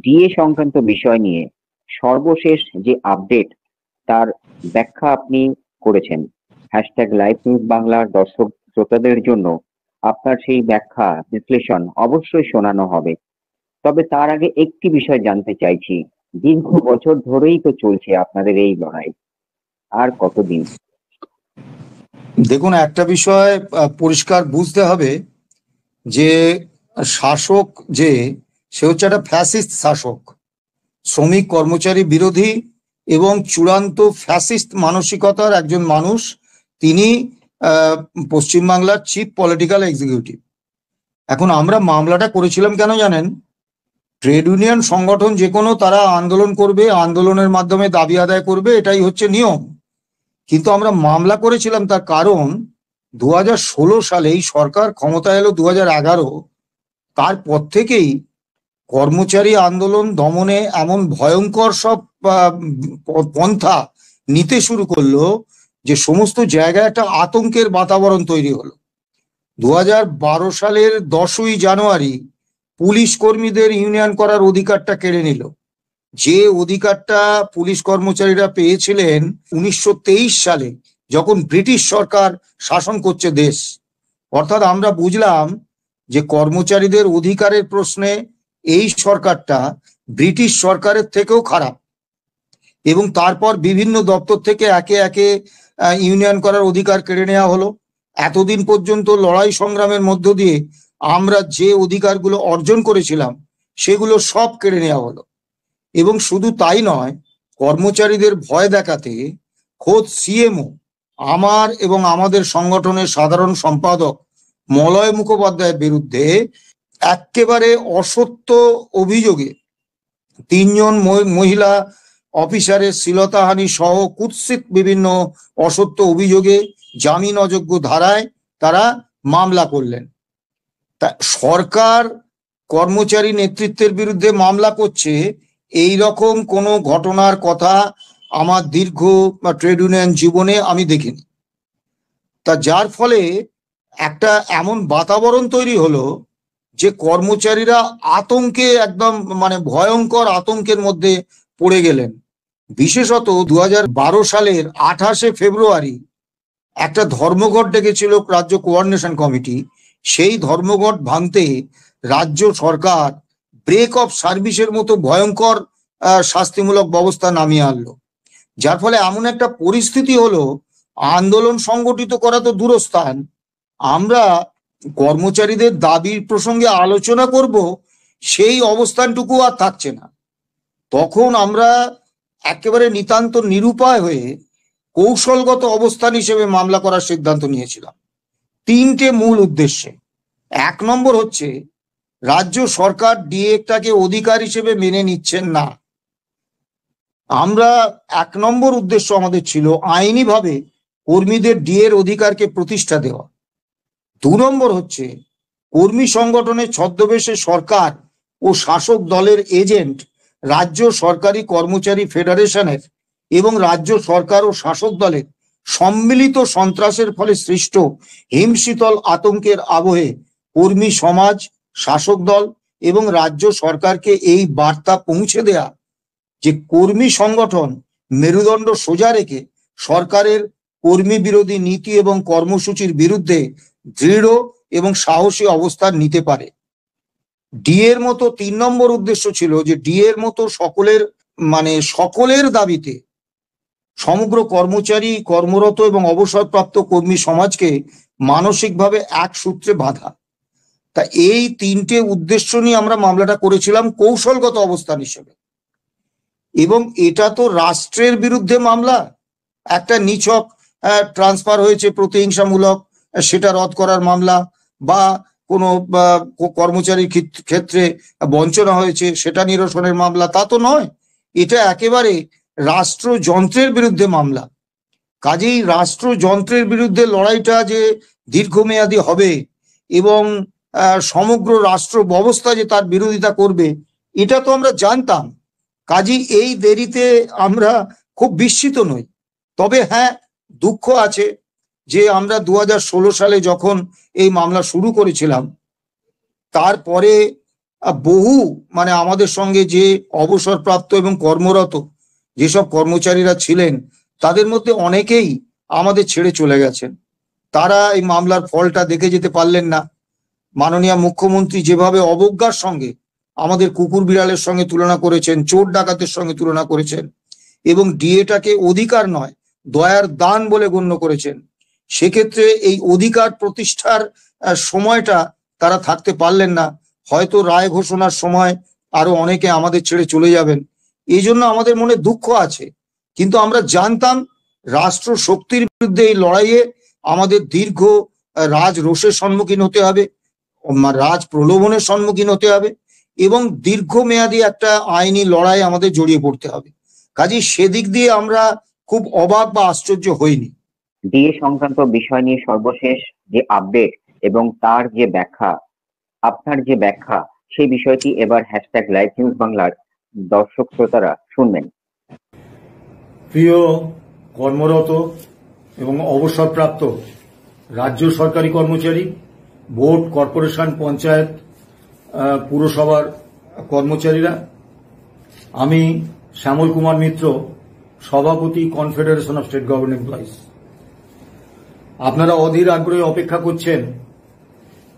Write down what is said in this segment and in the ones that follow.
DA সংক্রান্ত বিষয় নিয়ে সর্বশেষ যে আপডেট তার ব্যাখ্যা আপনি করেছেন। লাইভ নিউজ বাংলার দর্শক শ্রোতাদের জন্য আপনার সেই ব্যাখ্যা বিশ্লেষণ অবশ্যই শোনানো হবে। তবে তার আগে একটি বিষয় জানতে চাইছি, দীর্ঘ বছর ধরেই তো চলছে আপনাদের এই লড়াই, আর কতদিন? দেখুন, একটা বিষয় পরিষ্কার বুঝতে হবে যে শাসক সে হচ্ছে একটা ফ্যাসিস্ট শাসক, শ্রমিক কর্মচারী বিরোধী এবং চূড়ান্ত ফ্যাসিস্ট মানসিকতার একজন মানুষ। তিনি পশ্চিমবাংলার চিফ পলিটিক্যাল এক্সিকিউটিভ। এখন আমরা মামলাটা করেছিলাম কেন জানেন? ট্রেড ইউনিয়ন সংগঠন যে কোনো তারা আন্দোলন করবে, আন্দোলনের মাধ্যমে দাবি আদায় করবে, এটাই হচ্ছে নিয়ম। কিন্তু আমরা মামলা করেছিলাম তার কারণ 2016 সালে এই সরকার ক্ষমতা এলো 2011, তারপর থেকেই কর্মচারী আন্দোলন দমনে এমন ভয়ঙ্কর সব পন্থা নিতে শুরু করলো যে সমস্ত জায়গায় একটা আতঙ্কের বাতাবরণ তৈরি হলো। 2012 সালের 10ই জানুয়ারি পুলিশ কর্মীদের ইউনিয়ন করার অধিকারটা কেড়ে নিল। যে অধিকারটা পুলিশ কর্মচারীরা পেয়েছিলেন 1923 সালে, যখন ব্রিটিশ সরকার শাসন করছে দেশ। অর্থাৎ আমরা বুঝলাম যে কর্মচারীদের অধিকারের প্রশ্নে এই সরকারটা ব্রিটিশ সরকারের থেকেও খারাপ। এবং তারপর বিভিন্ন দপ্তর থেকে একে একে ইউনিয়ন করার অধিকার কেড়ে নেওয়া হলো। এতদিন পর্যন্ত লড়াই সংগ্রামের মধ্য দিয়ে আমরা যে অধিকারগুলো অর্জন করেছিলাম সেগুলো সব কেড়ে নেওয়া হলো। এবং শুধু তাই নয়, কর্মচারীদের ভয় দেখাতে খোদ সিএমও আমার এবং আমাদের সংগঠনের সাধারণ সম্পাদক মলয় মুখোপাধ্যায়ের বিরুদ্ধে একেবারে অসত্য অভিযোগে 3 জন মহিলা অফিসারের শ্লীলতাহানি সহ কুৎসিত বিভিন্ন অসত্য অভিযোগে জামিন অযোগ্য ধারায় তারা মামলা করলেন। তা সরকার কর্মচারী নেতৃত্বের বিরুদ্ধে মামলা করছে, এই রকম কোনো ঘটনার কথা আমার দীর্ঘ ট্রেড ইউনিয়ন জীবনে আমি দেখিনি। তা যার ফলে একটা এমন বাতাবরণ তৈরি হলো যে কর্মচারীরা আতঙ্কে একদম ভয়ঙ্কর আতঙ্কের মধ্যে পড়ে গেলেন। বিশেষত 2012 সালের 28শে ফেব্রুয়ারি একটা ধর্মঘট ডেকেছিল রাজ্য কোঅর্ডিনেশন কমিটি। সেই ধর্মঘট ভাঙতে রাজ্য সরকার ব্রেক অফ সার্ভিসের মতো ভয়ঙ্কর শাস্তিমূলক ব্যবস্থা নামিয়ে আনলো। যার ফলে এমন একটা পরিস্থিতি হলো, আন্দোলন সংগঠিত করা তো দূরস্থান, আমরা কর্মচারীদের দাবির প্রসঙ্গে আলোচনা করব সেই অবস্থানটুকু আর থাকছে না। তখন আমরা একেবারে নিতান্ত নিরুপায় হয়ে কৌশলগত অবস্থান হিসেবে মামলা করার সিদ্ধান্ত নিয়েছিলাম 3টে মূল উদ্দেশ্যে। 1 নম্বর হচ্ছে, রাজ্য সরকার ডিএটাকে অধিকার হিসেবে মেনে নিচ্ছেন না। আমরা 1 নম্বর উদ্দেশ্য আমাদের ছিল আইনিভাবে কর্মীদের ডিএর অধিকারকে প্রতিষ্ঠা দেওয়া। 2 নম্বর হচ্ছে, কর্মী সংগঠনের ছদ্মবেশে সরকার ও শাসক দলের এজেন্ট রাজ্য সরকারি কর্মচারী ফেডারেশনের এবং রাজ্য সরকার ও শাসক দলের সম্মিলিত সন্ত্রাসের ফলে সৃষ্ট হিমশীতল আতঙ্কের আবহে কর্মী সমাজ, শাসক দল এবং রাজ্য সরকারকে এই বার্তা পৌঁছে দেয়া যে কর্মী সংগঠন মেরুদণ্ড সোজা রেখে সরকারের কর্মী বিরোধী নীতি এবং কর্মসূচির বিরুদ্ধে দৃঢ় এবং সাহসী অবস্থান নিতে পারে। ডিএর মতো 3 নম্বর উদ্দেশ্য ছিল যে ডিএর মতো সকলের দাবিতে সমগ্র কর্মচারী, কর্মরত এবং অবসরপ্রাপ্ত কর্মী সমাজকে মানসিকভাবে এক সূত্রে বাঁধা। তা এই 3টে উদ্দেশ্য নিয়ে আমরা মামলাটা করেছিলাম কৌশলগত অবস্থান হিসেবে। এবং এটা তো রাষ্ট্রের বিরুদ্ধে মামলা, একটা নিছক ট্রান্সফার হয়েছে প্রতিহিংসামূলক সেটা রদ করার মামলা, বা কোনো কর্মচারীর ক্ষেত্রে বঞ্চনা হয়েছে সেটা নিরসনের মামলা, তা তো নয়। এটা একেবারে রাষ্ট্রযন্ত্রের বিরুদ্ধে মামলা। কাজেই রাষ্ট্রযন্ত্রের বিরুদ্ধে লড়াইটা যে দীর্ঘমেয়াদী হবে এবং সমগ্র রাষ্ট্র ব্যবস্থা যে তার বিরোধিতা করবে, এটা তো আমরা জানতাম। কাজেই এই দেরিতে আমরা খুব বিস্মিত নই। তবে হ্যাঁ, দুঃখ আছে যে আমরা 2016 সালে যখন এই মামলা শুরু করেছিলাম, তারপরে বহু মানে আমাদের সঙ্গে যে অবসরপ্রাপ্ত এবং কর্মরত যেসব কর্মচারীরা ছিলেন তাদের মধ্যে অনেকেই আমাদের ছেড়ে চলে গেছেন। তারা এই মামলার ফলটা দেখে যেতে পারলেন না। মাননীয় মুখ্যমন্ত্রী যেভাবে অবজ্ঞার সঙ্গে আমাদের কুকুর বিড়ালের সঙ্গে তুলনা করেছেন, চোর ডাকাতের সঙ্গে তুলনা করেছেন এবং ডিএটাকে অধিকার নয় দয়ার দান বলে গণ্য করেছেন, সেক্ষেত্রে এই অধিকার প্রতিষ্ঠার সময়টা তারা থাকতে পারলেন না। হয়তো রায় ঘোষণার সময় আরো অনেকে আমাদের ছেড়ে চলে যাবেন, এই জন্য আমাদের মনে দুঃখ আছে। কিন্তু আমরা জানতাম রাষ্ট্র শক্তির বিরুদ্ধে এই লড়াইয়ে আমাদের দীর্ঘ রাজ রোষের সম্মুখীন হতে হবে, রাজ প্রলোভনের সম্মুখীন হতে হবে এবং দীর্ঘমেয়াদী একটা আইনি লড়াই আমাদের জড়িয়ে পড়তে হবে। কাজেই সেদিক দিয়ে আমরা খুব অবাক বা আশ্চর্য হইনি। ডিএ সংক্রান্ত বিষয় নিয়ে সর্বশেষ যে আপডেট এবং তার যে ব্যাখ্যা, আপনার যে ব্যাখ্যা, সেই বিষয়টি এবার হ্যাশট্যাগ লাইভ নিউজ বাংলার দর্শক শ্রোতারা শুনবেন। প্রিয় কর্মরত এবং অবসরপ্রাপ্ত রাজ্য সরকারি কর্মচারী, বোর্ড, কর্পোরেশন, পঞ্চায়েত, পুরসভার কর্মচারীরা, আমি শ্যামল কুমার মিত্র, সভাপতি, confederation of state government employees. আপনারা অধীর আগ্রহে অপেক্ষা করছেন,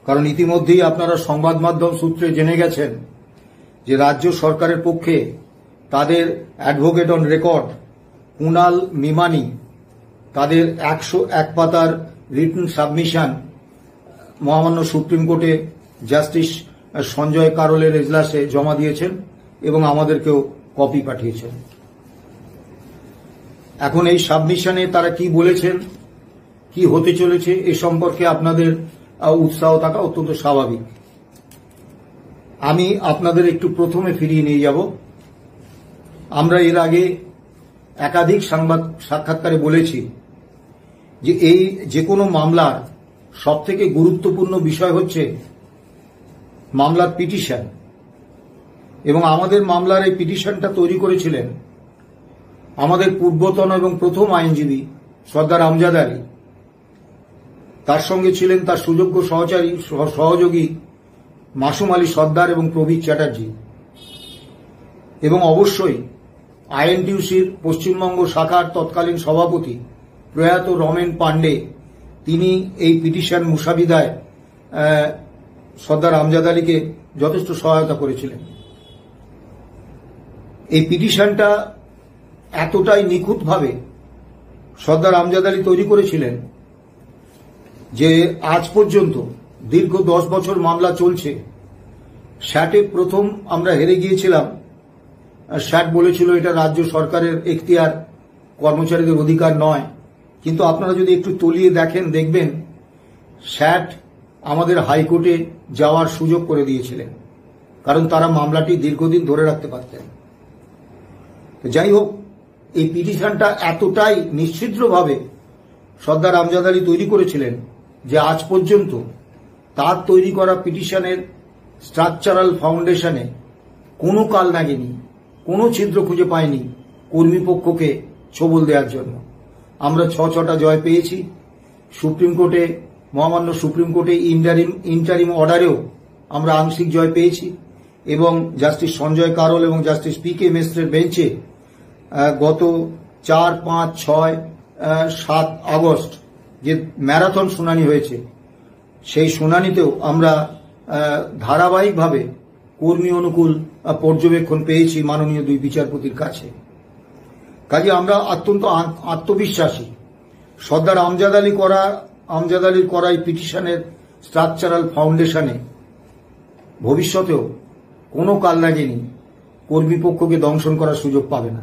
কারণ ইতিমধ্যেই আপনারা সংবাদ মাধ্যম সূত্রে জেনে গেছেন যে রাজ্য সরকারের পক্ষে তাদের advocate on record Kunal Mimani তাদের 101 পাতার রিটন সাবমিশন মহামান্য সুপ্রিম কোর্টে জাস্টিস সঞ্জয় কারোলের এজলাসে জমা দিয়েছেন এবং আমাদেরকেও কপি পাঠিয়েছেন। এখন এই সাবমিশনে তারা কি বলেছেন, কি হতে চলেছে, এ সম্পর্কে আপনাদের উৎসাহ থাকা অত্যন্ত স্বাভাবিক। আমি আপনাদের একটু প্রথমে ফিরিয়ে নিয়ে যাব। আমরা এর আগে একাধিক সাক্ষাৎকারে বলেছি যে এই যে কোনো মামলার সবথেকে গুরুত্বপূর্ণ বিষয় হচ্ছে মামলার পিটিশন, এবং আমাদের মামলার এই পিটিশনটা তৈরি করেছিলেন আমাদের পূর্বতন এবং প্রথম আইনজীবী সর্দার আমজাদ আলী। তার সঙ্গে ছিলেন তার সুযোগ্য সহযোগী মাসুম আলী সর্দার এবং প্রবীর চ্যাটার্জি, এবং অবশ্যই আইএনটিইউসির পশ্চিমবঙ্গ শাখার তৎকালীন সভাপতি প্রয়াত রমেন পান্ডে, তিনি এই পিটিশন মুসাবিদায় সর্দার আমজাদ আলীকে যথেষ্ট সহায়তা করেছিলেন। এই পিটিশনটা এতটাই নিখুঁতভাবে সর্দার আমজাদ আলী তৈরি করেছিলেন যে আজ পর্যন্ত দীর্ঘ 10 বছর মামলা চলছে। স্যাটে প্রথম আমরা হেরে গিয়েছিলাম। স্যাট বলেছিল এটা রাজ্য সরকারের এখতিয়ার, কর্মচারীদের অধিকার নয়। কিন্তু আপনারা যদি একটু তলিয়ে দেখেন, দেখবেন স্যাট আমাদের হাইকোর্টে যাওয়ার সুযোগ করে দিয়েছিলেন, কারণ তারা মামলাটি দীর্ঘদিন ধরে রাখতে পারতেন। যাই হোক, এই পিটিশনটা এতটাই নিশ্চিদ্রভাবে সর্দার আমজাদ আলী তৈরি করেছিলেন যে আজ পর্যন্ত তার তৈরি করা পিটিশনের স্ট্রাকচারাল ফাউন্ডেশনে কোনো কাল লাগেনি, কোনো ছিদ্র খুঁজে পায়নি কর্মীপক্ষকে ছবল দেওয়ার জন্য। আমরা 6টা জয় পেয়েছি। সুপ্রিম কোর্টে, মহামান্য সুপ্রিম কোর্টে ইন্টারিম অর্ডারেও আমরা আংশিক জয় পেয়েছি, এবং জাস্টিস সঞ্জয় কারোল এবং জাস্টিস পি.কে. মিশ্রের বেঞ্চে গত 4, 5, 6, 7 আগস্ট যে ম্যারাথন শুনানি হয়েছে, সেই শুনানিতেও আমরা ধারাবাহিকভাবে কর্মী অনুকূল পর্যবেক্ষণ পেয়েছি মাননীয় 2 বিচারপতির কাছে। কাজে আমরা অত্যন্ত আত্মবিশ্বাসী সর্দার আমজাদ আলীর করা এই পিটিশনের স্ট্রাকচারাল ফাউন্ডেশনে ভবিষ্যতেও কোনো কাল লাগেনি কর্মীপক্ষকে দংশন করার সুযোগ পাবে না।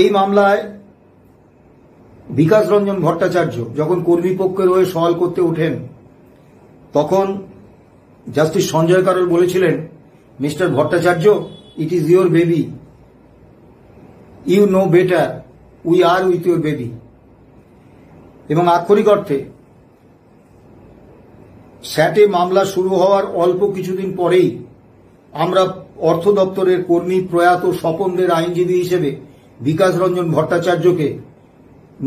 এই মামলায় বিকাশ রঞ্জন ভট্টাচার্য যখন কর্মীপক্ষের হয়ে সওয়াল করতে ওঠেন, তখন জাস্টিস সঞ্জয় কারোল বলেছিলেন, mister Bhattacharya, it is your baby, you know better, we are with your baby. এবং আক্ষরিক অর্থে স্যাটে মামলা শুরু হওয়ার অল্প কিছুদিন পরেই আমরা অর্থ দপ্তরের কর্মী প্রয়াত স্বপনদের আইনজীবী হিসেবে বিকাশ রঞ্জন ভট্টাচার্যকে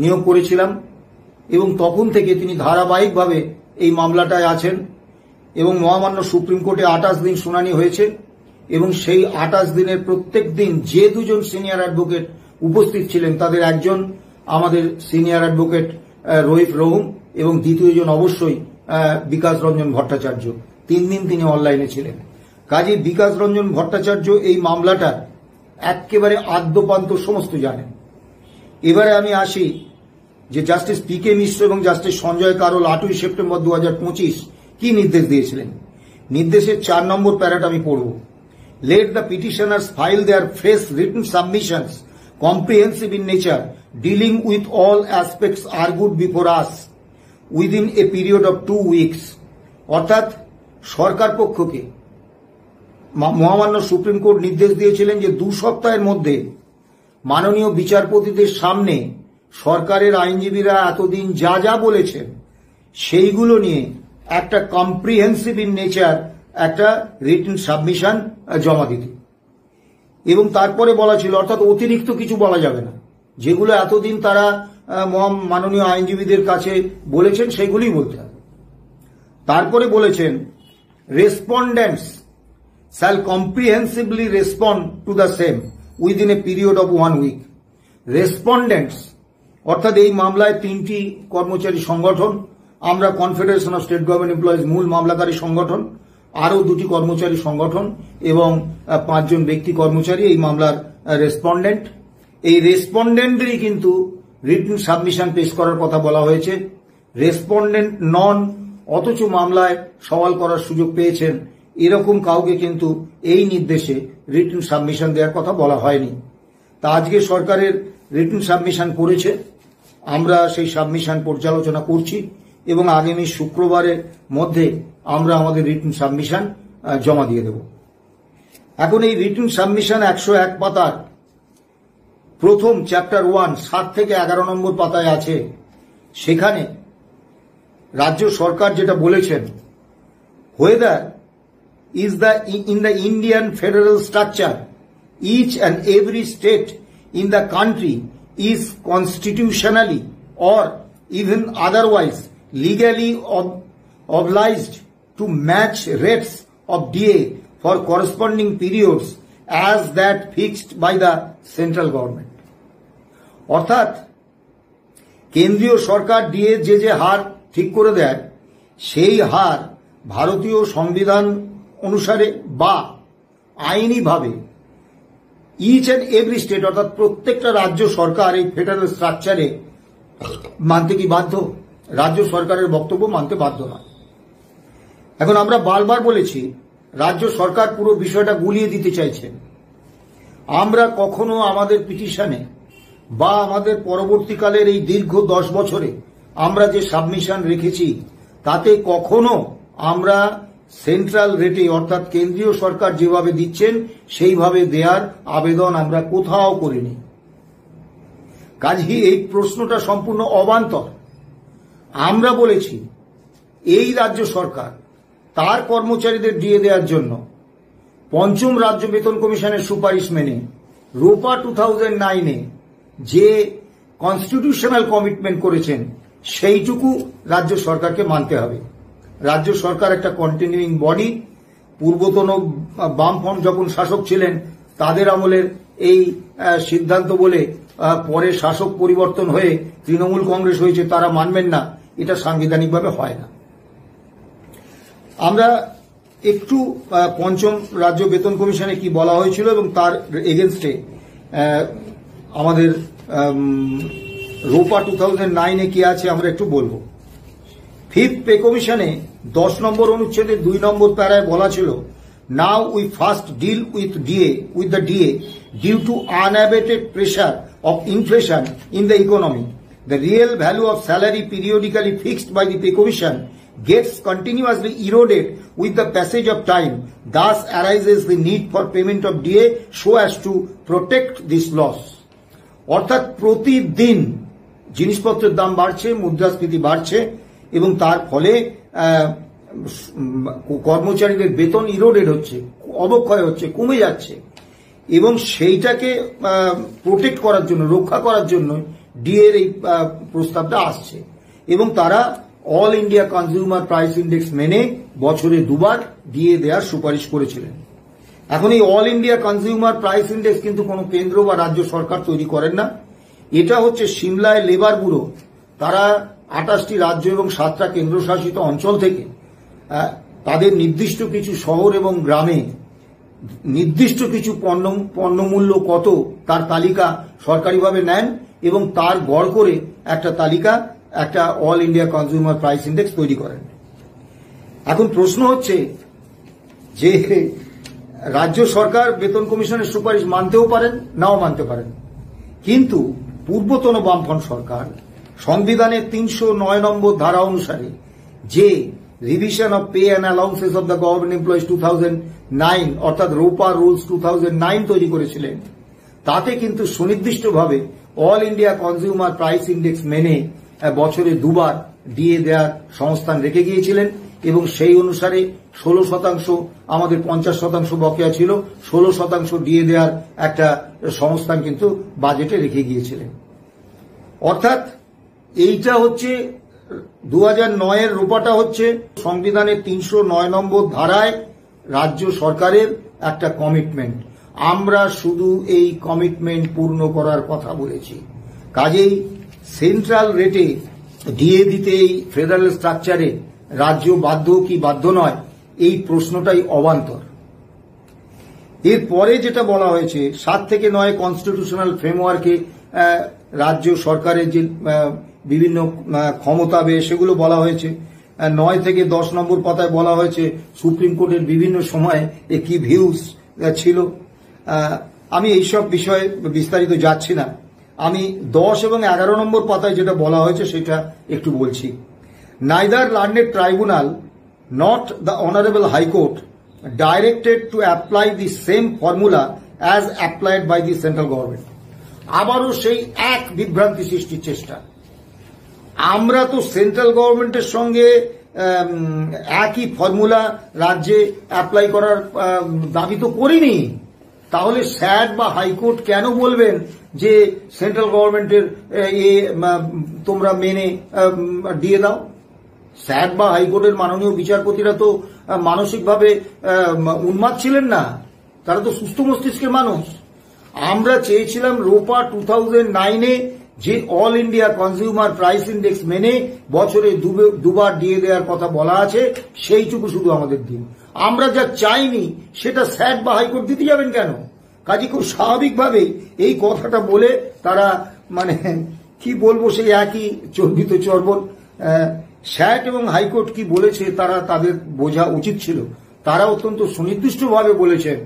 নিয়োগ করেছিলাম, এবং তখন থেকে তিনি ধারাবাহিকভাবে এই মামলাটায় আছেন এবং মহামান্য সুপ্রিম কোর্টে 28 দিন শুনানি হয়েছে এবং সেই 28 দিনের প্রত্যেক দিন যে দুজন সিনিয়র অ্যাডভোকেট উপস্থিত ছিলেন তাদের একজন আমাদের সিনিয়র অ্যাডভোকেট রহিফ রহুম এবং দ্বিতীয়জন অবশ্যই বিকাশ রঞ্জন ভট্টাচার্য। 3 দিন তিনি অনলাইনে ছিলেন। কাজী বিকাশ রঞ্জন ভট্টাচার্য এই মামলাটা একেবারে আদ্যপান্ত সমস্ত জানেন। এবারে আমি আসি যে জাস্টিস পি.কে. মিশ্র এবং জাস্টিস সঞ্জয় কারোল 8ই সেপ্টেম্বর 2025 কি নির্দেশ দিয়েছিলেন। নির্দেশের 4 নম্বর প্যারাটা আমি পড়ব। Let the petitioners file their fresh written submissions comprehensive in nature dealing with all aspects argued before us within a period of 2 weeks। অর্থাৎ সরকার পক্ষকে মহামান্য সুপ্রিম কোর্ট নির্দেশ দিয়েছিলেন যে 2 সপ্তাহের মধ্যে মাননীয় বিচারপতিদের সামনে সরকারের আইনজীবীরা এতদিন যা যা বলেছেন সেইগুলো নিয়ে একটা কম্প্রিহেন্সিভ ইন নেচার একটা রিটেন সাবমিশন জমা দিতে। এবং তারপরে বলা ছিল, অর্থাৎ অতিরিক্ত কিছু বলা যাবে না, যেগুলো এতদিন তারা মাননীয় আইনজীবীদের কাছে বলেছেন সেগুলোই বলতে হবে। তারপরে বলেছেন respondents shall comprehensively respond to the same within a period of 1 week। Respondents অর্থাৎ এই মামলায় 3টি কর্মচারী সংগঠন, আমরা confederation of state government employees মূল মামলাকারী সংগঠন, আরও 2টি কর্মচারী সংগঠন এবং 5 জন ব্যক্তি কর্মচারী এই মামলার রেসপন্ডেন্ট। এই রেসপন্ডেন্টেরই কিন্তু রিটেন সাবমিশন পেশ করার কথা বলা হয়েছে। রেসপন্ডেন্ট নন অথচ মামলায় সওয়াল করার সুযোগ পেয়েছেন এরকম কাউকে কিন্তু এই নির্দেশে রিটেন সাবমিশন দেওয়ার কথা বলা হয়নি। তা আজকে সরকারের রিটেন সাবমিশন করেছে, আমরা সেই সাবমিশন পর্যালোচনা করছি এবং আগামী শুক্রবারের মধ্যে আমরা আমাদের রিটেন সাবমিশন জমা দিয়ে দেব। এখন এই রিটেন সাবমিশন 101 পাতার প্রথম চ্যাপ্টার 1 7 থেকে 11 নম্বর পাতায় আছে। সেখানে রাজ্য সরকার যেটা বলেছেন, whether in the Indian federal structure each and every state in the country is constitutionally or even otherwise legally obliged to match rates of DA for corresponding periods as that fixed by the central government। অর্থাৎ কেন্দ্রীয় সরকার DA যে হার ঠিক করে দেয় সেই হার ভারতীয় সংবিধান অনুসারে বা আইনিভাবে ইচ অ্যান্ড এভরি স্টেট অর্থাৎ প্রত্যেকটা রাজ্য সরকার এই ফেডারেল স্ট্রাকচারে মানতে কি বাধ্য? রাজ্য সরকারের বক্তব্য মানতে বাধ্য নয়। এখন আমরা বারবার বলেছি রাজ্য সরকার পুরো বিষয়টা গুলিয়ে দিতে চাইছেন। আমরা কখনো আমাদের পিটিশনে বা আমাদের পরবর্তীকালের এই দীর্ঘ 10 বছরে আমরা যে সাবমিশন রেখেছি তাতে কখনো আমরা সেন্ট্রাল রেটে অর্থাৎ কেন্দ্রীয় সরকার যেভাবে দিচ্ছেন সেইভাবে দেওয়ার আবেদন আমরা কোথাও করিনি। কাজেই এই প্রশ্নটা সম্পূর্ণ অবান্তর। আমরা বলেছি এই রাজ্য সরকার তার কর্মচারীদের দিয়ে দেওয়ার জন্য 5ম রাজ্য বেতন কমিশনের সুপারিশ মেনে রোপা 2009-এ যে কনস্টিটিউশনাল কমিটমেন্ট করেছেন সেইটুকু রাজ্য সরকারকে মানতে হবে। রাজ্য সরকার একটা কন্টিনিউইং বডি। পূর্বতন বামফ্রন্ট যখন শাসক ছিলেন তাদের আমলের এই সিদ্ধান্ত বলে পরে শাসক পরিবর্তন হয়ে তৃণমূল কংগ্রেস হয়েছে, তারা মানবেন না, এটা সাংবিধানিকভাবে হয় না। আমরা একটু 5ম রাজ্য বেতন কমিশনে কি বলা হয়েছিল এবং তার এগেনস্টে আমাদের রোপা 2009-এ কি আছে আমরা একটু বলবো। 5th পে কমিশনে 10 নম্বর অনুচ্ছেদে 2 নম্বর প্যারায় বলা ছিল, now we first deal with the DA due to unabated pressure of inflation in the economy. The real value of salary periodically fixed by the pay commission gets continuously eroded with the passage of time. Thus arises the need for payment of DA so as to protect this loss। অর্থাৎ প্রতিদিন জিনিসপত্রের দাম বাড়ছে, মুদ্রাস্ফীতি বাড়ছে এবং তার ফলে কর্মচারীদের বেতন ইরোডেড হচ্ছে, অবক্ষয় হচ্ছে, কমে যাচ্ছে এবং সেইটাকে প্রোটেক্ট করার জন্য, রক্ষা করার জন্য ডিএর এই প্রস্তাবটা আসছে এবং তারা all India consumer price index মেনে বছরে দুবার দিয়ে দেওয়ার সুপারিশ করেছিলেন। এখন এই all India consumer price index কিন্তু কোনো কেন্দ্র বা রাজ্য সরকার তৈরি করেন না। এটা হচ্ছে সিমলায় লেবার ব্যুরো, তারা 28টি রাজ্য এবং 7টা কেন্দ্রশাসিত অঞ্চল থেকে তাদের নির্দিষ্ট কিছু শহর এবং গ্রামে নির্দিষ্ট কিছু পণ্যমূল্য কত তার তালিকা সরকারিভাবে নেন এবং তার গড় করে একটা তালিকা, একটা all India consumer price index তৈরি করেন। এখন প্রশ্ন হচ্ছে যে রাজ্য সরকার বেতন কমিশনের সুপারিশ মানতেও পারেন, নাও মানতে পারেন, কিন্তু পূর্বতন বামফ্রন্ট সরকার সংবিধানের 309 নম্বর ধারা অনুসারে যে revision of pay and allowances of the government employees 2009 অর্থাৎ রোপা রুলস 2009 তৈরি করেছিলেন, তাতে কিন্তু সুনির্দিষ্টভাবে all India consumer price index মেনে বছরে দুবার দিয়ে দেওয়ার সংস্থান রেখে গিয়েছিলেন এবং সেই অনুসারে 16% আমাদের 50% বকেয়া ছিল, 16% দিয়ে দেওয়ার একটা সংস্থান কিন্তু বাজেটে রেখে গিয়েছিলেন। অর্থাৎ এইটা হচ্ছে 2009-এর রূপাটা হচ্ছে সংবিধানের 309 নম্বর ধারায় রাজ্য সরকারের একটা কমিটমেন্ট। আমরা শুধু এই কমিটমেন্ট পূর্ণ করার কথা বলেছি। কাজেই সেন্ট্রাল রেটে ডিএ দিতে এই ফেডারেল স্ট্রাকচারে রাজ্য বাধ্য কি বাধ্য নয়, এই প্রশ্নটাই অবান্তর। এরপরে যেটা বলা হয়েছে 7 থেকে 9 কনস্টিটিউশনাল ফ্রেমওয়ার্কে রাজ্য সরকারের যে বিভিন্ন ক্ষমতা সেগুলো বলা হয়েছে। 9 থেকে 10 নম্বর পাতায় বলা হয়েছে সুপ্রিম কোর্টের বিভিন্ন সময়ে কি ভিউজ ছিল। আমি এইসব বিষয়ে বিস্তারিত যাচ্ছি না, আমি 10 এবং 11 নম্বর পাতায় যেটা বলা হয়েছে সেটা একটু বলছি। Neither learned tribunal not the Honorable High Court directed to apply the same formula as applied by the central government. আবারও সেই এক বিভ্রান্তি সৃষ্টির চেষ্টা। আমরা তো সেন্ট্রাল গভর্নমেন্টের সঙ্গে একই ফর্মুলা রাজ্যে অ্যাপ্লাই করার দাবি তো করিনি, তাহলে স্যাট বা হাইকোর্ট কেন বলবেন যে সেন্ট্রাল গভর্নমেন্টের তোমরা মেনে দিয়ে দাও? স্যাট বা হাইকোর্টের মাননীয় বিচারপতিরা তো মানসিকভাবে উন্মাদ ছিলেন না, তারা তো সুস্থ মস্তিষ্কের মানুষ। আমরা চেয়েছিলাম রোপা 2009-এ যে all India consumer price index মেনে বছরে দুবার দিয়ে দেওয়ার কথা বলা আছে সেইটুকু শুধু আমাদের দিন। আমরা যা চাইনি সেটা স্যাট বা হাইকোর্ট দিতে যাবেন কেন? কাজে খুব স্বাভাবিকভাবে এই কথাটা বলে তারা মানে কি বলবো, সেই একই চর্বিত চর্বণ। স্যাট এবং হাইকোর্ট কি বলেছে তারা তাদের বোঝা উচিত ছিল। তারা অত্যন্ত সুনির্দিষ্টভাবে বলেছেন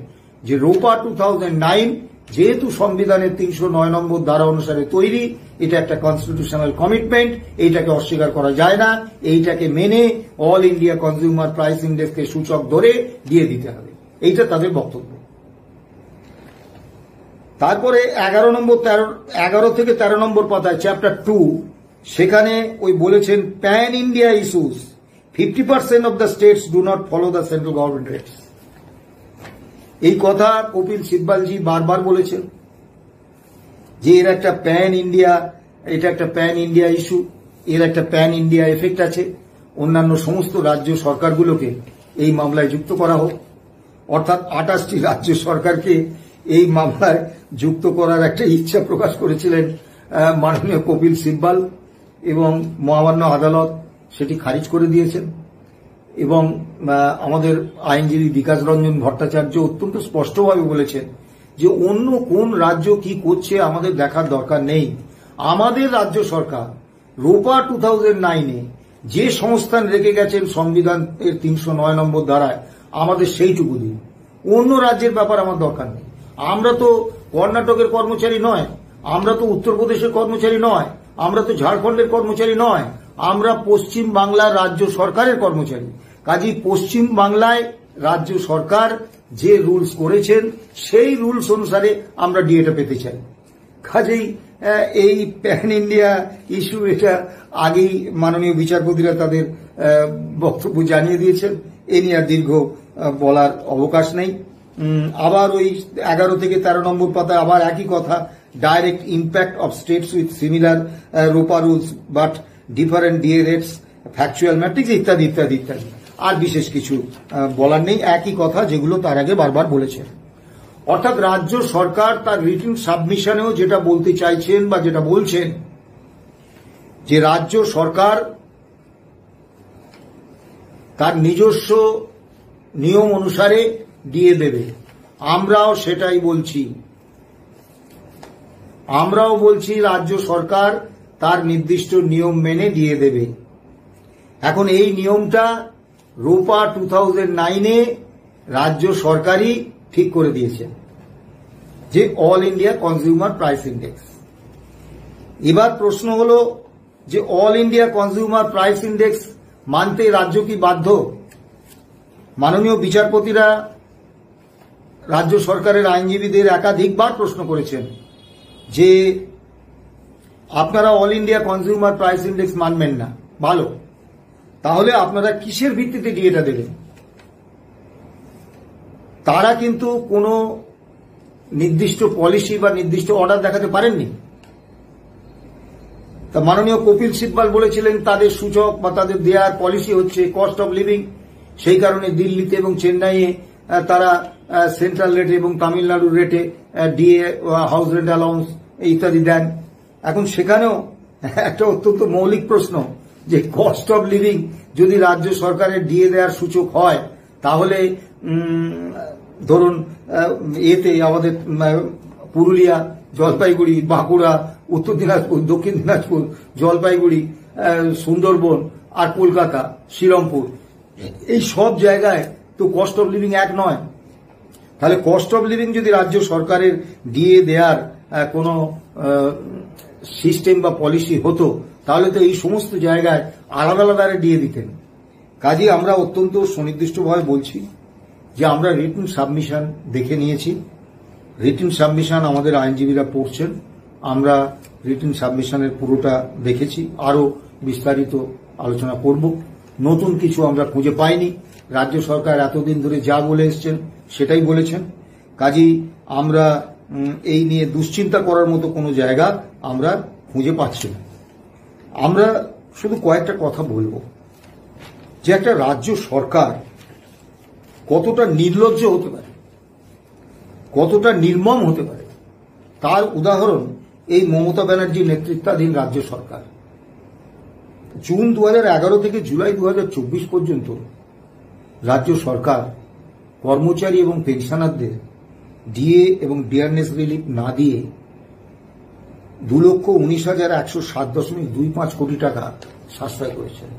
যে রোপা 2009 যেহেতু সংবিধানের 309 নম্বর ধারা অনুসারে তৈরি, এটা একটা কনস্টিটিউশনাল কমিটমেন্ট, এইটাকে অস্বীকার করা যায় না, এইটাকে মেনে অল ইন্ডিয়া কনজিউমার প্রাইস ইন্ডেক্সকে সূচক ধরে দিয়ে দিতে হবে, এইটা তাদের বক্তব্য। তারপরে 11 থেকে 13 নম্বর পাতায় চ্যাপ্টার 2, সেখানে ওই বলেছেন pan India issues 50% of the states do not follow the central government rates. এই কথা কপিল সিব্বালজি বারবার বলেছেন যে এর একটা প্যান ইন্ডিয়া, এটা একটা প্যান ইন্ডিয়া ইস্যু, এর একটা প্যান ইন্ডিয়া এফেক্ট আছে, অন্যান্য সমস্ত রাজ্য সরকারগুলোকে এই মামলায় যুক্ত করা হোক। অর্থাৎ 28টি রাজ্য সরকারকে এই মামলায় যুক্ত করার একটা ইচ্ছা প্রকাশ করেছিলেন মাননীয় কপিল সিব্বাল এবং মহামান্য আদালত সেটি খারিজ করে দিয়েছেন। এবং আমাদের আইনজীবী বিকাশ রঞ্জন ভট্টাচার্য অত্যন্ত স্পষ্টভাবে বলেছেন যে অন্য কোন রাজ্য কি করছে আমাদের দেখার দরকার নেই। আমাদের রাজ্য সরকার রোপা 2009-এ যে সংস্থান রেখে গেছেন সংবিধানের 309 নম্বর ধারায়, আমাদের সেইটুকু দিন, অন্য রাজ্যের ব্যাপার আমার দরকার নেই। আমরা তো কর্ণাটকের কর্মচারী নয়, আমরা তো উত্তরপ্রদেশের কর্মচারী নয়, আমরা তো ঝাড়খণ্ডের কর্মচারী নয়, আমরা পশ্চিম বাংলার রাজ্য সরকারের কর্মচারী। কাজেই পশ্চিম বাংলায় রাজ্য সরকার যে রুলস করেছেন সেই রুলস অনুসারে আমরা ডিএটা পেতে চাই। কাজেই এই প্যান ইন্ডিয়া ইস্যু, এটা আগেই মাননীয় বিচারপতিরা তাদের বক্তব্য জানিয়ে দিয়েছেন, এ নিয়ে আর দীর্ঘ বলার অবকাশ নেই। আবার ওই 11 থেকে 13 নম্বর পাতায় আবার একই কথা, direct impact of states with similar ROPA rules but different DA rates factual matrix ইত্যাদি ইত্যাদি ইত্যাদি। আর বিশেষ কিছু বলার নেই, একই কথা যেগুলো তার আগে বারবার বলেছেন। অর্থাৎ রাজ্য সরকার তার রিটেন সাবমিশনেও যেটা বলতে চাইছেন বা যেটা বলছেন, যে রাজ্য সরকার তার নিজস্ব নিয়ম অনুসারে দিয়ে দেবে। আমরাও সেটাই বলছি, আমরাও বলছি রাজ্য সরকার তার নির্দিষ্ট নিয়ম মেনে দিয়ে দেবে। এখন এই নিয়মটা রোপা 2009-এ রাজ্য সরকারই ঠিক করে দিয়েছে, যে all India consumer price index. এবার প্রশ্ন হলো যে all India consumer price index মানতে রাজ্য কি বাধ্য? মাননীয় বিচারপতিরা রাজ্য সরকারের আইনজীবীদের একাধিকবার প্রশ্ন করেছেন যে আপনারা all India consumer price index মানবেন না, ভালো, তাহলে আপনারা কিসের ভিত্তিতে ডিএটা দেবেন? তারা কিন্তু কোনো নির্দিষ্ট পলিসি বা নির্দিষ্ট অর্ডার দেখাতে পারেননি। তা মাননীয় কপিল সিব্বাল বলেছিলেন তাদের সূচক বা তাদের দেয়ার পলিসি হচ্ছে কস্ট অফ লিভিং, সেই কারণে দিল্লিতে এবং চেন্নাইয়ে তারা সেন্ট্রাল রেটে এবং তামিলনাড়ুর রেটে ডিএ, হাউস রেন্ট অ্যালাউন্স ইত্যাদি দেন। এখন সেখানেও একটা অত্যন্ত মৌলিক প্রশ্ন, যে কস্ট অফ লিভিং যদি রাজ্য সরকারের ডিএ দেওয়ার সূচক হয়, তাহলে ধরুন এতে আমাদের পুরুলিয়া, জলপাইগুড়ি, বাঁকুড়া, উত্তর দিনাজপুর, দক্ষিণ দিনাজপুর, জলপাইগুড়ি, সুন্দরবন আর কলকাতা, শ্রীরামপুর, এই সব জায়গায় তো কস্ট অফ লিভিং এক নয়। তাহলে কস্ট অফ লিভিং যদি রাজ্য সরকারের ডিএ দেওয়ার কোনো সিস্টেম বা পলিসি হতো, তাহলে তো এই সমস্ত জায়গায় আলাদা আলাদা ডিএ দিতেন। কাজে আমরা অত্যন্ত সুনির্দিষ্টভাবে বলছি যে আমরা রিটেন সাবমিশন দেখে নিয়েছি, রিটেন সাবমিশন আমাদের আইনজীবীরা পড়ছেন, আমরা রিটেন সাবমিশনের পুরোটা দেখেছি, আরো বিস্তারিত আলোচনা করব। নতুন কিছু আমরা খুঁজে পাইনি, রাজ্য সরকার এতদিন ধরে যা বলে এসছেন সেটাই বলেছেন। কাজেই আমরা এই নিয়ে দুশ্চিন্তা করার মতো কোনো জায়গা আমরা খুঁজে পাচ্ছি না। আমরা শুধু কয়েকটা কথা বলবো, যে একটা রাজ্য সরকার কতটা নির্লজ্জ হতে পারে, কতটা নির্মম হতে পারে, তার উদাহরণ এই মমতা ব্যানার্জির নেতৃত্বাধীন রাজ্য সরকার। জুন 2011 থেকে জুলাই 2024 পর্যন্ত রাজ্য সরকার কর্মচারী এবং পেনশনারদের ডিএ এবং ডিয়ারনেস রিলিফ না দিয়ে 2,19,107.25 কোটি টাকা সাশ্রয় করেছেন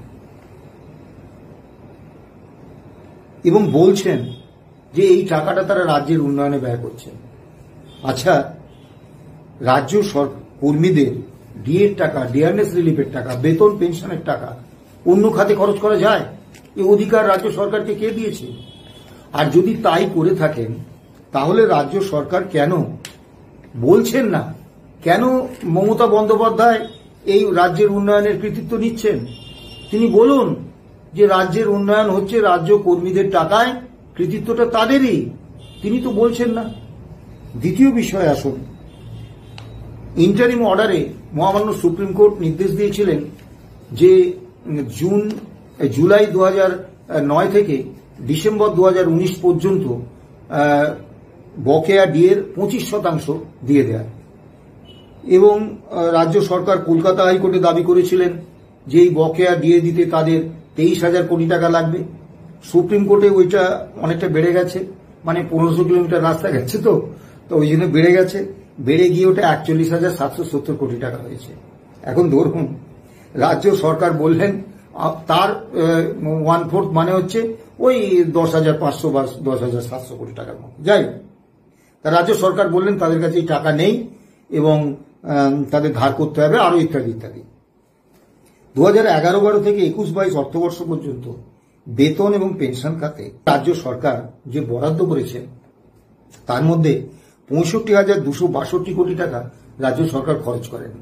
এবং বলছেন যে এই টাকাটা তারা রাজ্যের উন্নয়নে ব্যয় করছেন। আচ্ছা, রাজ্য কর্মীদের ডিএর টাকা, ডিয়ারনেস রিলিফের টাকা, বেতন পেনশনের টাকা অন্য খাতে খরচ করা যায়? এই অধিকার রাজ্য সরকারকে কে দিয়েছে? আর যদি তাই করে থাকেন, তাহলে রাজ্য সরকার কেন বলছেন না, কেন মমতা বন্দ্যোপাধ্যায় এই রাজ্যের উন্নয়নের কৃতিত্ব নিচ্ছেন? তিনি বলুন যে রাজ্যের উন্নয়ন হচ্ছে রাজ্য কর্মীদের টাকায়, কৃতিত্বটা তাদেরই। তিনি তো বলছেন না। দ্বিতীয় বিষয় আসুন, ইন্টারিম অর্ডারে মহামান্য সুপ্রিম কোর্ট নির্দেশ দিয়েছিলেন যে জুলাই 2009 থেকে ডিসেম্বর 2019 পর্যন্ত বকেয়া ডিএর 25% দিয়ে দেয়, এবং রাজ্য সরকার কলকাতা হাইকোর্টে দাবি করেছিলেন যে এই বকেয়া ডিএ দিতে তাদের 23,000 কোটি টাকা লাগবে। সুপ্রিম কোর্টে ওইটা অনেকটা বেড়ে গেছে, মানে 1500 কিলোমিটার রাস্তা গেছে, তো ওই জন্য বেড়ে গেছে, বেড়ে গিয়ে ওটা 41,770 কোটি টাকা হয়েছে। এখন ধরুন রাজ্য সরকার বললেন তার 1/4 মানে হচ্ছে ওই 10,500 বা 10,700 কোটি টাকার মতো। যাই হোক, তা রাজ্য সরকার বললেন তাদের কাছে এই টাকা নেই এবং তাদের ধার করতে হবে, আরো ইত্যাদি ইত্যাদি। 2011-12 থেকে 21-22 অর্থবর্ষ পর্যন্ত বেতন এবং পেনশন খাতে রাজ্য সরকার যে বরাদ্দ করেছে, তার মধ্যে 65,262 কোটি টাকা রাজ্য সরকার খরচ করেন,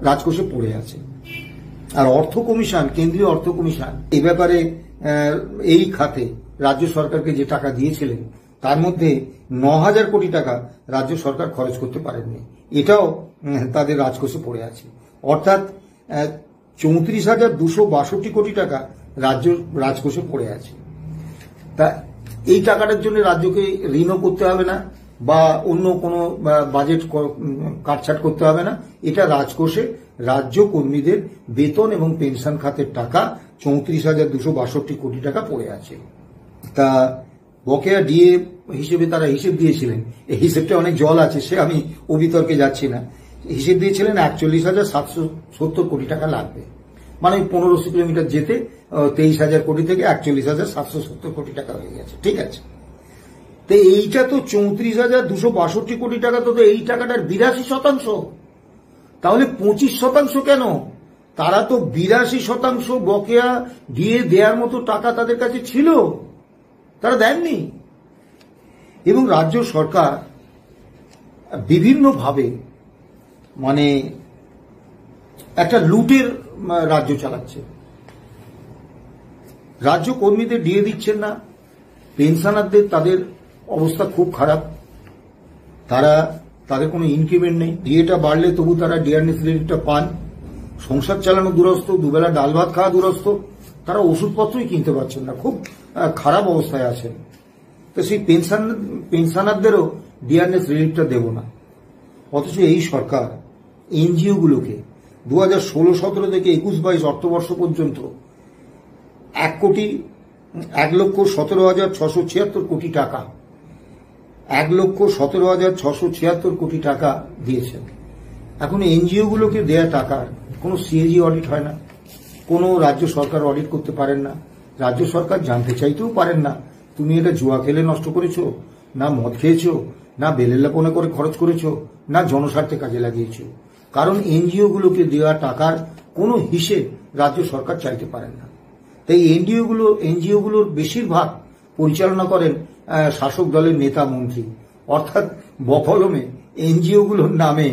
রাজকোষে পড়ে আছে। আর অর্থ কমিশন, কেন্দ্রীয় অর্থ কমিশন এই ব্যাপারে এই খাতে রাজ্য সরকারকে যে টাকা দিয়েছিলেন, তার মধ্যে 9,000 কোটি টাকা রাজ্য সরকার খরচ করতে পারেননি, এটাও তাদের রাজকোষে পড়ে আছে। অর্থাৎ 34,262 কোটি টাকা রাজকোষে পড়ে আছে। তা এই টাকাটার জন্য রাজ্যকে ঋণও করতে হবে না বা অন্য কোনো বাজেট কাটছাট করতে হবে না। এটা রাজকোষে রাজ্য কর্মীদের বেতন এবং পেনশন খাতের টাকা 34,262 কোটি টাকা পড়ে আছে। তা বকেয়া ডিএ হিসেবে তারা হিসেব দিয়েছিলেন, এই হিসেবটা অনেক জল আছে, সে আমি ও বিতর্কে যাচ্ছি না। হিসেব দিয়েছিলেন 41,770 কোটি টাকা লাগবে, মানে 1500 কিলোমিটার যেতে 23,000 কোটি থেকে 41,770 কোটি টাকা হয়ে গেছে। ঠিক আছে, তো এইটা তো 34,262 কোটি টাকা, তো এই টাকাটার 82%। তাহলে 25% কেন? তারা তো 82% বকেয়া দিয়ে দেওয়ার মতো টাকা তাদের কাছে ছিল, তারা দেননি। এবং রাজ্য সরকার বিভিন্নভাবে মানে একটা লুটের রাজ্য চালাচ্ছে। রাজ্য কর্মীদের ডিএ দিচ্ছেন না, পেনশনারদের তাদের অবস্থা খুব খারাপ, তাদের কোনো ইনক্রিমেন্ট নেই। ডিএটা বাড়লে তবু তারা ডিয়ারনেস রিলিফটা পান, সংসার চালানো দুরস্ত, দুবেলা ডাল ভাত খাওয়া দুরস্ত, তারা ওষুধপত্রই কিনতে পারছেন না, খুব খারাপ অবস্থায় আছেন। তো সেই পেনশনারদেরও ডিয়ারনেস রিলিফটা দেব না। অথচ এই সরকার এনজিওগুলোকে 2016-17 থেকে 21-22 অর্থবর্ষ পর্যন্ত 1,17,676 কোটি টাকা 1,17,676 কোটি টাকা দিয়েছেন। এখন এনজিওগুলোকে দেয়া টাকার কোনো সিএজি অডিট হয় না, কোনো রাজ্য সরকার অডিট করতে পারেন না। রাজ্য সরকার জানতে চাইতেও পারেন না তুমি এটা জুয়া খেলে নষ্ট করেছো, না মদ খেয়েছো, না বেলেল্লাপনা করে খরচ করেছো, না জনস্বার্থে কাজে লাগিয়েছো। কারণ এনজিওগুলোকে দেওয়া টাকার কোনো হিসেব রাজ্য সরকার চাইতে পারেন না। তাই এনজিওগুলোর বেশিরভাগ পরিচালনা করেন শাসক দলের নেতা মন্ত্রী, অর্থাৎ বকলমে এনজিওগুলোর নামে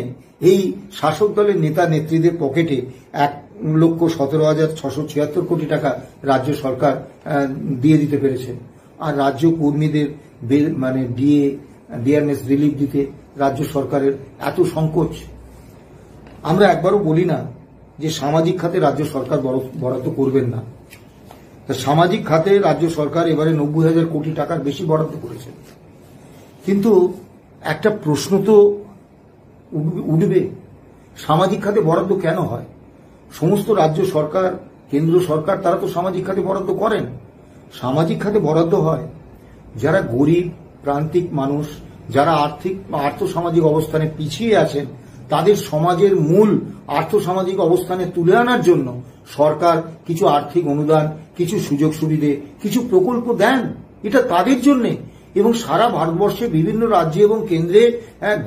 এই শাসক দলের নেতা নেত্রীদের পকেটে 1,17,676 কোটি টাকা রাজ্য সরকার দিয়ে দিতে পেরেছে। আর রাজ্য কর্মীদের মানে ডিয়ারনেস রিলিফ দিতে রাজ্য সরকারের এত সংকোচ। আমরা একবারও বলি না যে সামাজিক খাতে রাজ্য সরকার বরাদ্দ করবেন না। সামাজিক খাতে রাজ্য সরকার এবারে 90,000 কোটি টাকার বেশি বরাদ্দ করেছে। কিন্তু একটা প্রশ্ন তো উঠবে, সামাজিক খাতে বরাদ্দ কেন হয়? সমস্ত রাজ্য সরকার, কেন্দ্র সরকার তারা তো সামাজিক খাতে বরাদ্দ করেন। সামাজিক খাতে বরাদ্দ হয় যারা গরিব প্রান্তিক মানুষ, যারা আর্থসামাজিক অবস্থানে পিছিয়ে আছেন, তাদের সমাজের মূল আর্থসামাজিক অবস্থানে তুলে আনার জন্য সরকার কিছু আর্থিক অনুদান, কিছু সুযোগ সুবিধে, কিছু প্রকল্প দেন, এটা তাদের জন্যে। এবং সারা ভারতবর্ষে বিভিন্ন রাজ্যে এবং কেন্দ্রে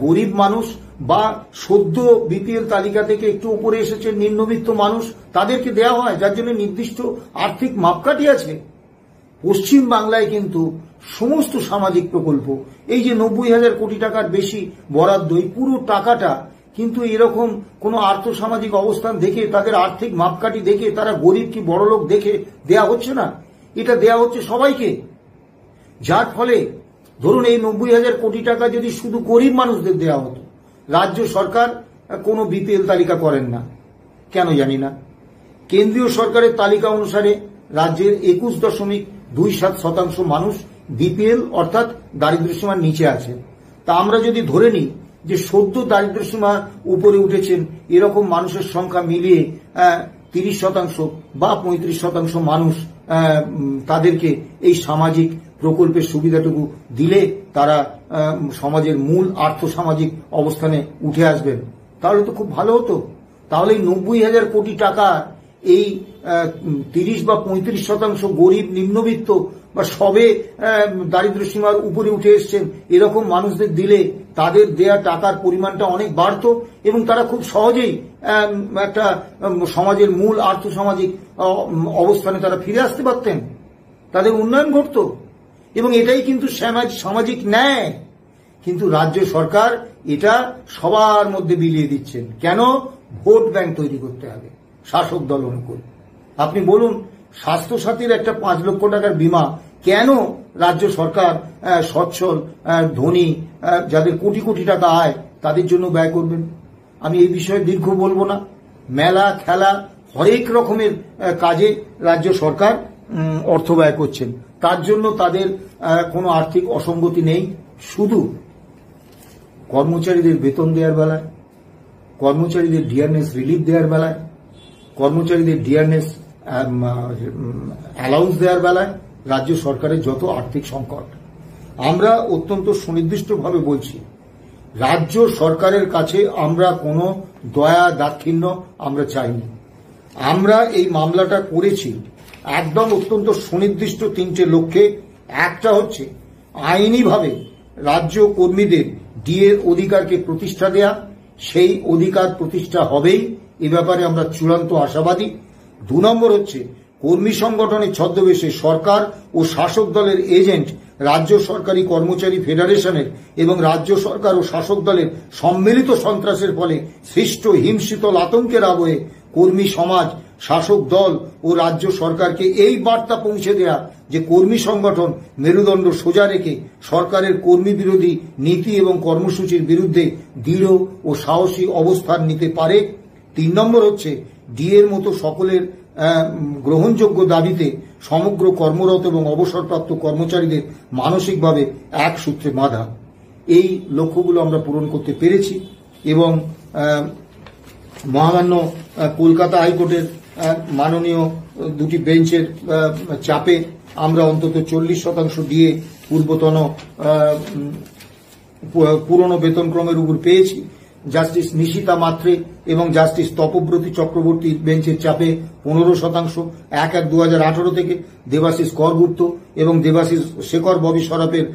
গরিব মানুষ বা সদ্য বিপিএল তালিকা থেকে একটু উপরে এসেছে নিম্নবিত্ত মানুষ, তাদেরকে দেওয়া হয়, যার জন্য নির্দিষ্ট আর্থিক মাপকাঠি আছে। পশ্চিম বাংলায় কিন্তু সমস্ত সামাজিক প্রকল্প, এই যে 90,000 কোটি টাকার বেশি বরাদ্দ, এই পুরো টাকাটা কিন্তু এরকম কোন আর্থসামাজিক অবস্থান দেখে, তাদের আর্থিক মাপকাঠি দেখে, তারা গরিব কি বড়লোক দেখে দেয়া হচ্ছে না, এটা দেয়া হচ্ছে সবাইকে। যার ফলে ধরুন এই 90,000 কোটি টাকা যদি শুধু গরিব মানুষদের দেওয়া হতো, রাজ্য সরকার কোনো বিপিএল তালিকা করেন না, কেন জানি না। কেন্দ্রীয় সরকারের তালিকা অনুসারে রাজ্যের 21.27% মানুষ বিপিএল অর্থাৎ দারিদ্র্যসীমার নিচে আছে। তা আমরা যদি ধরে নিই যে সদ্য দারিদ্র্যসীমা উপরে উঠেছেন এরকম মানুষের সংখ্যা মিলিয়ে 30% বা 35% মানুষ, তাদেরকে এই সামাজিক প্রকল্পের সুবিধাটুকু দিলে তারা সমাজের মূল আর্থসামাজিক অবস্থানে উঠে আসবেন, তাহলে তো খুব ভালো হতো। তাহলে এই 90,000 কোটি টাকা এই 30 বা 35% গরিব নিম্নবিত্ত বা সবে দারিদ্র্যসীমার উপরে উঠে এসছেন এরকম মানুষদের দিলে তাদের দেয়া টাকার পরিমাণটা অনেক বাড়তো এবং তারা খুব সহজেই একটা সমাজের মূল আর্থসামাজিক অবস্থানে তারা ফিরে আসতে পারতেন, তাদের উন্নয়ন ঘটত। এবং এটাই কিন্তু সামাজিক ন্যায়। কিন্তু রাজ্য সরকার এটা সবার মধ্যে বিলিয়ে দিচ্ছেন। কেন? ভোট ব্যাংক তৈরি করতে হবে শাসক দল অনুকূল। আপনি বলুন, স্বাস্থ্যসাথীর একটা 5 লক্ষ টাকার বীমা কেন রাজ্য সরকার সচ্ছল ধনী যাদের কোটি কোটি টাকা আয় তাদের জন্য ব্যয় করবেন? আমি এই বিষয়ে দীর্ঘ বলবো না। মেলা খেলা হরেক রকমের কাজে রাজ্য সরকার অর্থ ব্যয় করছেন। তার জন্য তাদের কোনো আর্থিক অসঙ্গতি নেই। শুধু কর্মচারীদের বেতন দেওয়ার বেলায়, কর্মচারীদের ডিয়ারনেস রিলিফ দেওয়ার বেলায়, কর্মচারীদের ডিয়ারনেস অ্যালাউন্স দেওয়ার বেলায় রাজ্য সরকারের যত আর্থিক সংকট, আমরা অত্যন্ত সুনির্দিষ্টভাবে বলছি, রাজ্য সরকারের কাছে আমরা কোনো দয়া দাক্ষিণ্য আমরা চাইনি। আমরা এই মামলাটা করেছি একদম অত্যন্ত সুনির্দিষ্ট তিনটে লক্ষ্যে। একটা হচ্ছে আইনিভাবে রাজ্য কর্মীদের ডিএর অধিকারকে প্রতিষ্ঠা দেয়া, সেই অধিকার প্রতিষ্ঠা হবেই, এ ব্যাপারে আমরা চূড়ান্ত আশাবাদী। 2 নম্বর হচ্ছে কর্মী সংগঠনের ছদ্মবেশে সরকার ও শাসক দলের এজেন্ট রাজ্য সরকারি কর্মচারী ফেডারেশনের এবং রাজ্য সরকার ও শাসক দলের সম্মিলিত সন্ত্রাসের ফলে সৃষ্ট হিমশীতল আতঙ্কের আবহে কর্মী সমাজ, শাসক দল ও রাজ্য সরকারকে এই বার্তা পৌঁছে দেয়া যে কর্মী সংগঠন মেরুদণ্ড সোজা রেখে সরকারের কর্মী বিরোধী নীতি এবং কর্মসূচির বিরুদ্ধে দৃঢ় ও সাহসী অবস্থান নিতে পারে। 3 নম্বর হচ্ছে ডিএর মতো সকলের গ্রহণযোগ্য দাবিতে সমগ্র কর্মরত এবং অবসরপ্রাপ্ত কর্মচারীদের মানসিকভাবে এক সূত্রে বাঁধা। এই লক্ষ্যগুলো আমরা পূরণ করতে পেরেছি এবং মহামান্য কলকাতা হাইকোর্টের মাননীয় 2টি বেঞ্চের চাপে আমরা অন্তত 40% ডিএ পূর্বতন পুরনো বেতনক্রমের উপর পেয়েছি। জাস্টিস নিশিতা মাত্রে এবং জাস্টিস তপব্রতী চক্রবর্তী বেঞ্চের চাপে 15%, 1/1/2018 থেকে দেবাশিস করগুপ্ত এবং দেবাশিস শেখর ববি সরাফের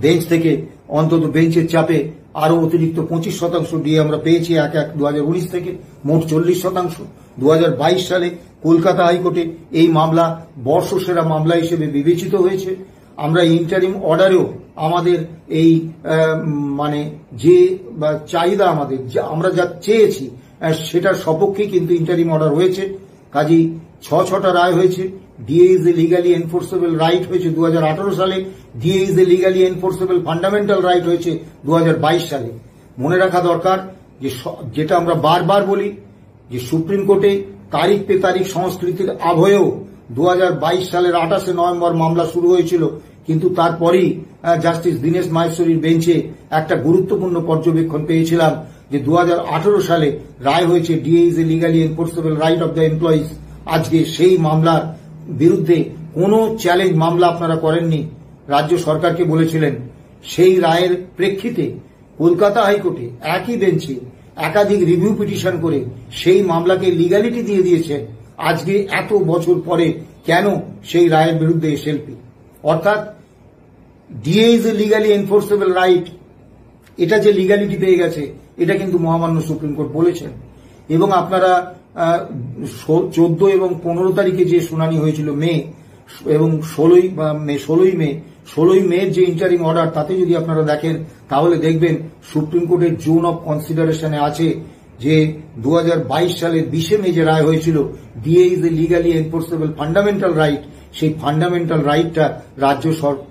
বেঞ্চ থেকে অন্তত বেঞ্চের চাপে আরো অতিরিক্ত 25% ডিএ আমরা পেয়েছি 1/1/2019 থেকে, মোট 40%। 2022 সালে কলকাতা হাইকোর্টে এই মামলা বর্ষসেরা মামলা হিসেবে বিবেচিত হয়েছে। আমরা ইন্টারিম অর্ডারেও আমাদের এই মানে যে চাহিদা আমাদের আমরা যা চেয়েছি সেটার সপক্ষে কিন্তু ইন্টারিম অর্ডার হয়েছে। কাজেই 6টা রায় হয়েছে। DA is a legally enforceable right হয়েছে 2018 সালে, DA is a legally enforceable fundamental right হয়েছে 2022 সালে। মনে রাখা দরকার যে যেটা আমরা বারবার বলি যে সুপ্রিম কোর্টে তারিখ পে তারিখ সংস্কৃতির আবহেও 2022 সালের 28 নভেম্বর মামলা শুরু হয়েছিল, কিন্তু তারপরেই জাস্টিস দীনেশ মাহেশ্বরীর বেঞ্চে একটা গুরুত্বপূর্ণ পর্যবেক্ষণ পেয়েছিলাম যে 2018 সালে রায় হয়েছে DA is a legally enforceable right of the employees. আজকে সেই মামলার বিরুদ্ধে কোনো চ্যালেঞ্জ মামলা আপনারা করেননি, রাজ্য সরকারকে বলেছিলেন। সেই রায়ের প্রেক্ষিতে কলকাতা হাইকোর্টে একই বেঞ্চে একাধিক রিভিউ পিটিশন করে সেই মামলাকে লিগ্যালিটি দিয়ে দিয়েছেন। আজকে এত বছর পরে কেন সেই রায়ের বিরুদ্ধে এসএলপি? অর্থাৎ DA is a legally enforceable right, এটা যে লিগ্যালিটি পেয়ে গেছে এটা কিন্তু মহামান্য সুপ্রিম কোর্ট বলেছেন। এবং আপনারা 14 এবং 15 তারিখে যে শুনানি হয়েছিল মে এবং 16ই মে যে ইন্টারিম অর্ডার, তাতে যদি আপনারা দেখেন তাহলে দেখবেন সুপ্রিম কোর্টের জোন অফ কনসিডারেশনে আছে যে 2022 সালের 20 মে যে রায় হয়েছিল DA is a legally enforceable fundamental right, সেই ফান্ডামেন্টাল রাইটটা রাজ্য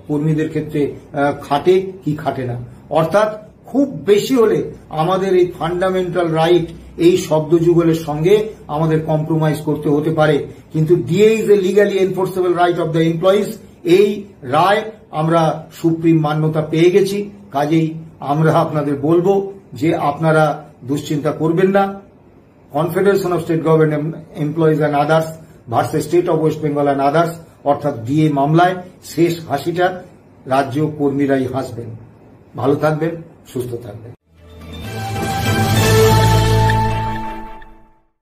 কর্মীদের ক্ষেত্রে খাটে কি খাটে না। অর্থাৎ খুব বেশি হলে আমাদের এই ফান্ডামেন্টাল রাইট এই শব্দ যুগলের সঙ্গে আমাদের কম্প্রোমাইজ করতে হতে পারে, কিন্তু DA is a legally enforceable right of the employees এই রায় আমরা সুপ্রিম মান্যতা পেয়ে গেছি। কাজেই আমরা আপনাদের বলবো যে আপনারা দুশ্চিন্তা করবেন না। Confederation of state government employees and others versus state of West Bengal and others, অর্থাৎ ডিএ মামলায় শেষ হাসিটা রাজ্য কর্মীরাই হাসবেন। ভালো থাকবেন, সুস্থ থাকবেন।